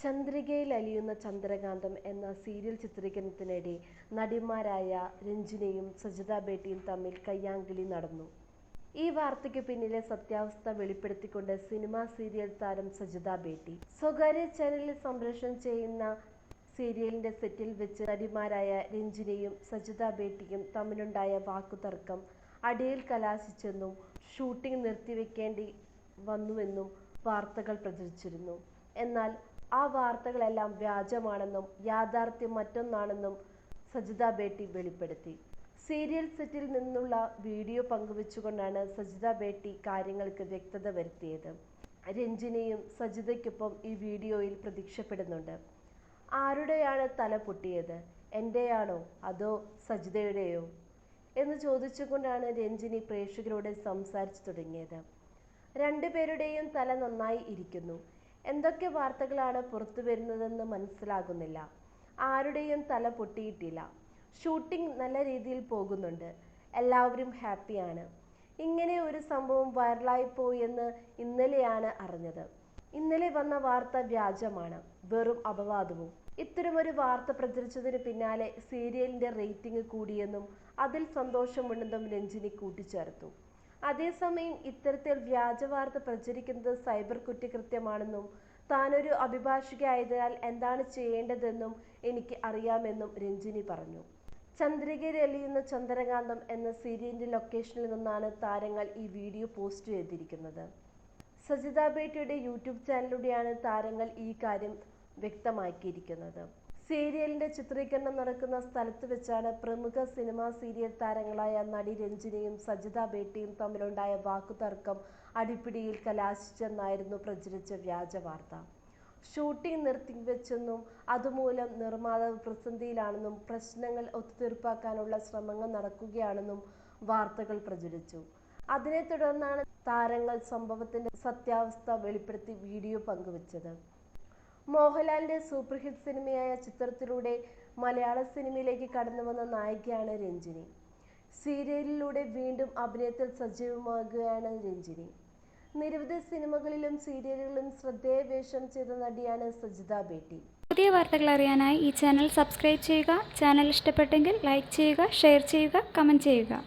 ചന്ദ്രികയിൽ അലിയുന്ന ചന്ദ്രകാന്തം എന്ന സീരിയൽ ചിത്രീകരണത്തിനിടെ നടിമാരായ രഞ്ജിനിയും സജിത ബേട്ടിയും തമ്മിൽ കയ്യാങ്കളി നടന്നു. ഈ വാർത്തയ്ക്ക് പിന്നിലെ സത്യാവസ്ഥ വെളിപ്പെടുത്തിക്കൊണ്ട് സിനിമാ സീരിയൽ താരം സജിത ബേട്ടി സ്വകാര്യ ചാനലിൽ സംപ്രേഷണം ചെയ്യുന്ന സീരിയലിന്റെ സെറ്റിൽ വെച്ച് നടിമാരായ രഞ്ജിനിയും സജിത ബേട്ടിയും തമ്മിലുണ്ടായ വാക്കുതർക്കം അടിയിൽ കലാശിച്ചെന്നും ഷൂട്ടിംഗ് നിർത്തിവെക്കേണ്ടി വന്നുവെന്നും വാർത്തകൾ പ്രചരിച്ചിരുന്നു. എന്നാൽ ആ വാർത്തകളെല്ലാം വ്യാജമാണെന്നും യാഥാർത്ഥ്യം മറ്റൊന്നാണെന്നും സജിത ബേട്ടി വെളിപ്പെടുത്തി. സീരിയൽ സെറ്റിൽ നിന്നുള്ള വീഡിയോ പങ്കുവെച്ചുകൊണ്ടാണ് സജിത ബേട്ടി കാര്യങ്ങൾക്ക് വ്യക്തത വരുത്തിയത്. രഞ്ജിനിയും സജിതയ്ക്കൊപ്പം ഈ വീഡിയോയിൽ പ്രത്യക്ഷപ്പെടുന്നുണ്ട്. ആരുടെയാണ് തല പൊട്ടിയത്, എന്റെയാണോ അതോ സജിതയുടെയോ എന്ന് ചോദിച്ചുകൊണ്ടാണ് രഞ്ജിനി പ്രേക്ഷകരോട് സംസാരിച്ചു തുടങ്ങിയത്. രണ്ടുപേരുടെയും തല നന്നായി ഇരിക്കുന്നു. എന്തൊക്കെ വാർത്തകളാണ് പുറത്തു വരുന്നതെന്ന് മനസ്സിലാകുന്നില്ല. ആരുടെയും തല പൊട്ടിയിട്ടില്ല. ഷൂട്ടിംഗ് നല്ല രീതിയിൽ പോകുന്നുണ്ട്. എല്ലാവരും ഹാപ്പിയാണ്. ഇങ്ങനെ ഒരു സംഭവം വൈറലായിപ്പോയെന്ന് ഇന്നലെയാണ് അറിഞ്ഞത്. ഇന്നലെ വന്ന വാർത്ത വ്യാജമാണ്, വെറും അപവാദവും. ഇത്തരമൊരു വാർത്ത പ്രചരിച്ചതിന് പിന്നാലെ സീരിയലിന്റെ റേറ്റിംഗ് കൂടിയെന്നും അതിൽ സന്തോഷമുണ്ടെന്നും രഞ്ജിനി കൂട്ടിച്ചേർത്തു. അതേസമയം ഇത്തരത്തിൽ വ്യാജ വാർത്ത പ്രചരിക്കുന്നത് സൈബർ കുറ്റകൃത്യമാണെന്നും താനൊരു അഭിഭാഷകയായതിനാൽ എന്താണ് ചെയ്യേണ്ടതെന്നും എനിക്ക് അറിയാമെന്നും രഞ്ജിനി പറഞ്ഞു. ചന്ദ്രികയിൽ അലിയുന്ന ചന്ദ്രകാന്തം എന്ന സീരിയലിന്റെ ലൊക്കേഷനിൽ നിന്നാണ് താരങ്ങൾ ഈ വീഡിയോ പോസ്റ്റ് ചെയ്തിരിക്കുന്നത്. സജിത ബേട്ടിയുടെ യൂട്യൂബ് ചാനലിലൂടെയാണ് താരങ്ങൾ ഈ കാര്യം വ്യക്തമാക്കിയിരിക്കുന്നത്. സീരിയലിന്റെ ചിത്രീകരണം നടക്കുന്ന സ്ഥലത്ത് വെച്ചാണ് പ്രമുഖ സിനിമാ സീരിയൽ താരങ്ങളായ നടി രഞ്ജിനിയും സജിത ബേട്ടിയും തമ്മിലുണ്ടായ വാക്കുതർക്കം അടിപിടിയിൽ കലാശിച്ചെന്നായിരുന്നു പ്രചരിച്ച വ്യാജ വാർത്ത. ഷൂട്ടിംഗ് നിർത്തിവെച്ചെന്നും അതുമൂലം നിർമ്മാതാവ് പ്രതിസന്ധിയിലാണെന്നും പ്രശ്നങ്ങൾ ഒത്തുതീർപ്പാക്കാനുള്ള ശ്രമങ്ങൾ നടക്കുകയാണെന്നും വാർത്തകൾ പ്രചരിച്ചു. അതിനെ തുടർന്നാണ് താരങ്ങൾ സംഭവത്തിന്റെ സത്യാവസ്ഥ വെളിപ്പെടുത്തി വീഡിയോ പങ്കുവച്ചത്. മോഹൻലാലിന്റെ സൂപ്പർ ഹിറ്റ് സിനിമയായ ചിത്രത്തിലൂടെ മലയാള സിനിമയിലേക്ക് കടന്നുവന്ന നായികയാണ് രഞ്ജിനി. സീരിയലിലൂടെ വീണ്ടും അഭിനയത്തിൽ സജീവമാകുകയാണ് രഞ്ജിനി. നിരവധി സിനിമകളിലും സീരിയലുകളിലും ശ്രദ്ധേയ വേഷം ചെയ്ത നടിയാണ് സജിത ബേട്ടി. പുതിയ വാർത്തകൾ അറിയാനായി ഈ ചാനൽ സബ്സ്ക്രൈബ് ചെയ്യുക. ചാനൽ ഇഷ്ടപ്പെട്ടെങ്കിൽ ലൈക്ക് ചെയ്യുക, ഷെയർ ചെയ്യുക, കമന്റ് ചെയ്യുക.